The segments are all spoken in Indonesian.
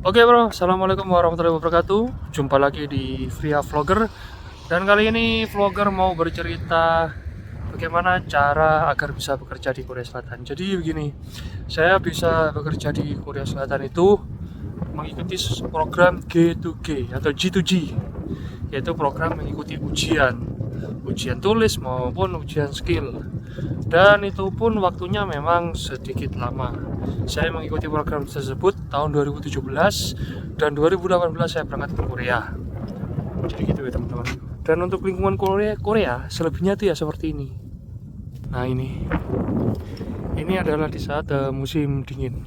Oke bro, assalamualaikum warahmatullahi wabarakatuh. Jumpa lagi di Via Vlogger. Dan kali ini vlogger mau bercerita bagaimana cara agar bisa bekerja di Korea Selatan. Jadi begini, saya bisa bekerja di Korea Selatan itu mengikuti program G2G atau G2G, yaitu program mengikuti ujian tulis maupun ujian skill. Dan itu pun waktunya memang sedikit lama. Saya mengikuti program tersebut tahun 2017 dan 2018 saya berangkat ke Korea. Jadi gitu ya teman-teman. Dan untuk lingkungan Korea selebihnya tuh ya seperti ini. Nah ini adalah di saat musim dingin.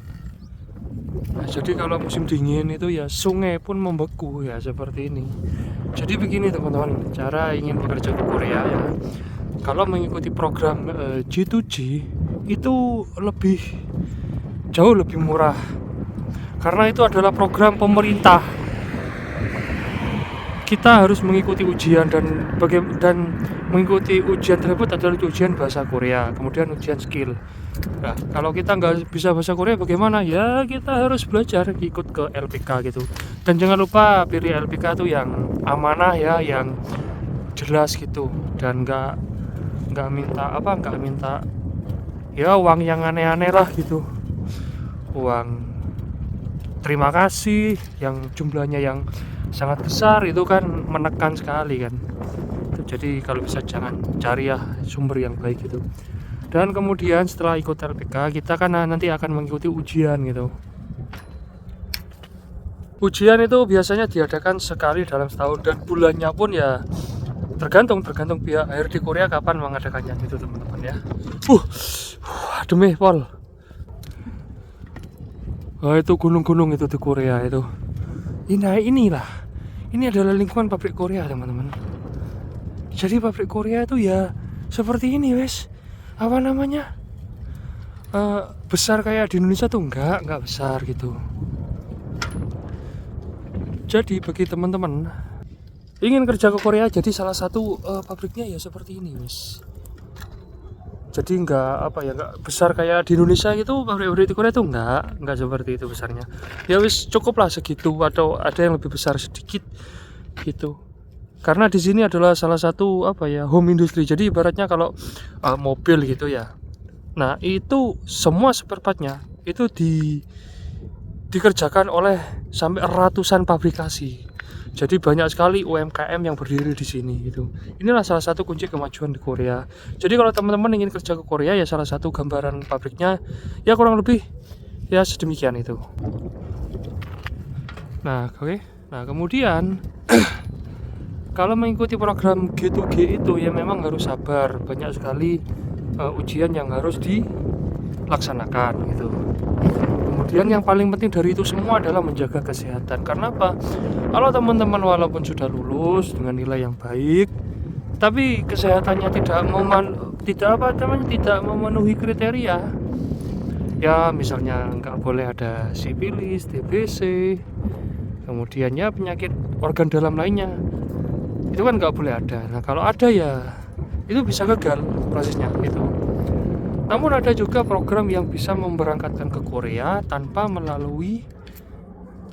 Nah, jadi kalau musim dingin itu ya sungai pun membeku ya seperti ini. Jadi begini teman-teman, cara ingin bekerja ke Korea ya. Kalau mengikuti program G2G itu jauh lebih murah karena itu adalah program pemerintah. Kita harus mengikuti ujian dan mengikuti ujian tersebut adalah ujian bahasa Korea, kemudian ujian skill. Nah, kalau kita nggak bisa bahasa Korea bagaimana? Ya kita harus belajar ikut ke LPK gitu. Dan jangan lupa pilih LPK itu yang amanah ya, yang jelas gitu, dan nggak minta ya uang yang aneh-aneh lah gitu, uang terima kasih yang jumlahnya yang sangat besar itu kan menekan sekali kan. Jadi kalau bisa jangan cari ya sumber yang baik gitu. Dan kemudian setelah ikut LPK kita kan nanti akan mengikuti ujian gitu. Ujian itu biasanya diadakan sekali dalam setahun dan bulannya pun ya tergantung pihak HRD Korea kapan mengadakannya gitu teman-teman ya. Demi Pol. Oh, itu gunung-gunung itu di Korea itu. Ini adalah lingkungan pabrik Korea teman-teman. Jadi pabrik Korea itu ya seperti ini wes. Apa namanya? Besar kayak di Indonesia tuh enggak besar gitu. Jadi bagi teman-teman ingin kerja ke Korea, jadi salah satu pabriknya ya seperti ini wes. Jadi nggak besar kayak di Indonesia gitu. Pabrik di Korea tuh nggak seperti itu besarnya. Ya wis cukup lah segitu atau ada yang lebih besar sedikit gitu. Karena di sini adalah salah satu home industry. Jadi ibaratnya kalau mobil gitu ya. Nah itu semua spare partnya itu dikerjakan oleh sampai ratusan pabrikasi. Jadi banyak sekali UMKM yang berdiri di sini gitu. Inilah salah satu kunci kemajuan di Korea. Jadi kalau teman-teman ingin kerja ke Korea ya salah satu gambaran pabriknya ya kurang lebih ya sedemikian itu. Nah, oke. Nah, kemudian kalau mengikuti program G2G itu ya memang harus sabar. Banyak sekali ujian yang harus dilaksanakan gitu. Kemudian yang paling penting dari itu semua adalah menjaga kesehatan. Karena apa? Kalau teman-teman walaupun sudah lulus dengan nilai yang baik, tapi kesehatannya tidak memenuhi kriteria, ya misalnya nggak boleh ada sipilis, TBC, kemudian ya penyakit organ dalam lainnya, itu kan nggak boleh ada. Nah kalau ada ya itu bisa gagal prosesnya gitu. Namun ada juga program yang bisa memberangkatkan ke Korea tanpa melalui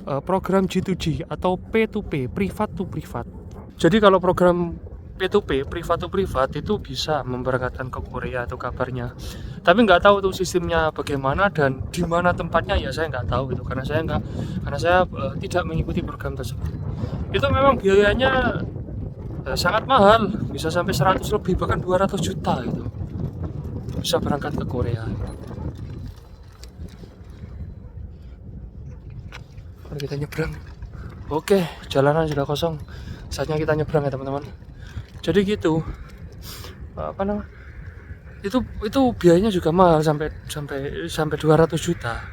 program G2G atau P2P, privat to privat. Jadi kalau program P2P, privat to privat itu bisa memberangkatkan ke Korea atau kabarnya. Tapi nggak tahu tuh sistemnya bagaimana dan di mana tempatnya ya saya nggak tahu itu karena saya tidak mengikuti program tersebut. Itu memang biayanya sangat mahal, bisa sampai 100 lebih bahkan 200 juta gitu. Bisa berangkat ke Korea. Mari kita nyebrang. Oke, jalanan sudah kosong. Saatnya kita nyebrang ya teman-teman. Jadi gitu. Apa namanya? Itu biayanya juga mahal sampai 200 juta.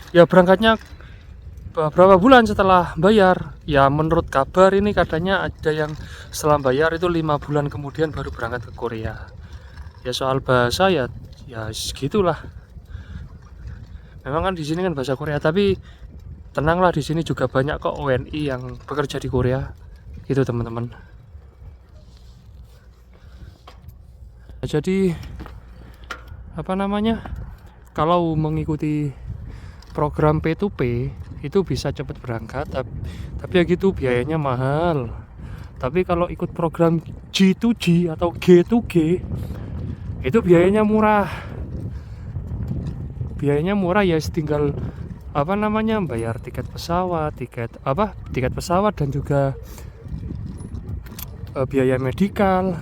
Ya berangkatnya berapa bulan setelah bayar? Ya menurut kabar ini katanya ada yang setelah bayar itu 5 bulan kemudian baru berangkat ke Korea. Ya soal bahasa ya segitulah. Memang kan di sini kan bahasa Korea, tapi tenanglah di sini juga banyak kok WNI yang bekerja di Korea. Gitu teman-teman. Jadi apa namanya? Kalau mengikuti program P2P itu bisa cepat berangkat, tapi ya gitu biayanya mahal. Tapi kalau ikut program G2G atau G2G itu biayanya murah. Ya tinggal bayar tiket pesawat dan juga biaya medikal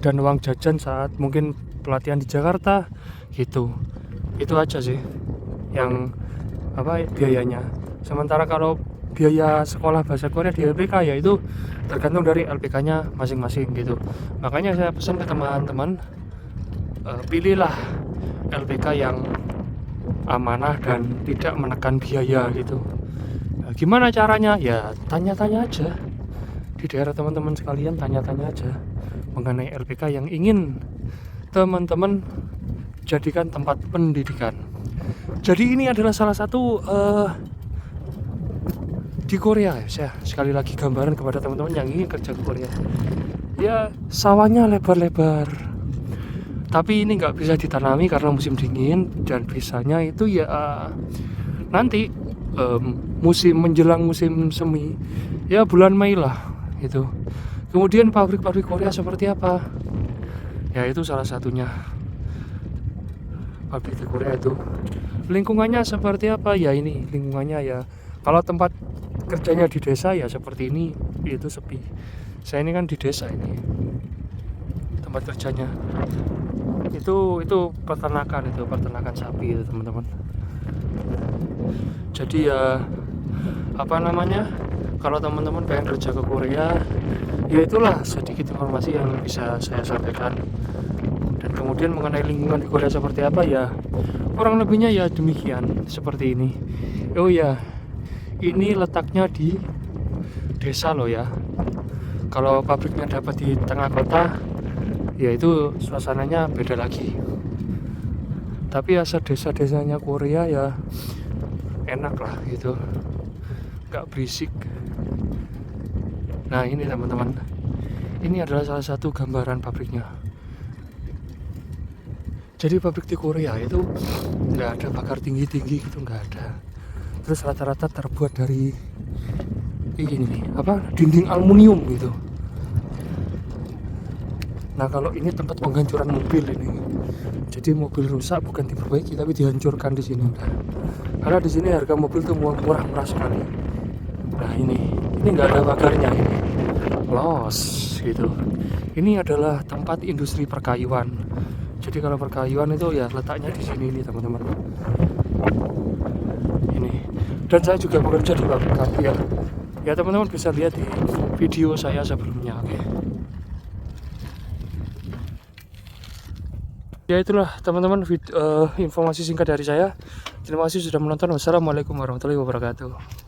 dan uang jajan saat mungkin pelatihan di Jakarta gitu. Itu aja sih yang biayanya. Sementara kalau biaya sekolah bahasa Korea di LPK ya itu tergantung dari LPK-nya masing-masing gitu. Makanya saya pesan ke teman-teman, pilihlah LPK yang amanah dan tidak menekan biaya gitu. Nah, gimana caranya? Ya tanya-tanya aja di daerah teman-teman sekalian, tanya-tanya aja mengenai LPK yang ingin teman-teman jadikan tempat pendidikan. Jadi ini adalah salah satu di Korea ya. Saya sekali lagi gambaran kepada teman-teman yang ingin kerja ke Korea. Ya sawahnya lebar-lebar, tapi ini nggak bisa ditanami karena musim dingin, dan bisanya itu ya nanti menjelang musim semi, ya bulan Mei lah itu. Kemudian pabrik-pabrik Korea seperti apa? Ya itu salah satunya pabrik di Korea itu. Lingkungannya seperti apa? Ya ini lingkungannya ya, kalau tempat kerjanya di desa ya seperti ini, itu sepi. Saya ini kan di desa ini tempat kerjanya. Itu peternakan sapi itu teman-teman. Jadi ya kalau teman-teman pengen kerja ke Korea, ya itulah sedikit informasi yang bisa saya sampaikan. Dan kemudian mengenai lingkungan di Korea seperti apa, ya kurang lebihnya ya demikian seperti ini. Oh ya, ini letaknya di desa loh ya. Kalau pabriknya dapat di tengah kota, ya itu suasananya beda lagi. Tapi asal desa-desanya Korea ya enak lah gitu, gak berisik. Nah ini teman-teman, ini adalah salah satu gambaran pabriknya. Jadi pabrik di Korea itu nggak ada bakar tinggi-tinggi gitu, nggak ada. Terus rata-rata terbuat dari dinding aluminium gitu. Nah kalau ini tempat penghancuran mobil ini. Jadi mobil rusak bukan diperbaiki tapi dihancurkan di sini udah. Karena di sini harga mobil tuh murah-murah sekali. Nah ini nggak ada bakarnya ini. Los gitu. Ini adalah tempat industri perkayuan. Jadi kalau perkayuan itu ya letaknya di sini nih teman-teman. Ini. Dan saya juga bekerja di pabrik kayu ya. Ya teman-teman bisa lihat di video saya sebelumnya. Oke. Ya itulah teman-teman informasi singkat dari saya. Terima kasih sudah menonton. Wassalamualaikum warahmatullahi wabarakatuh.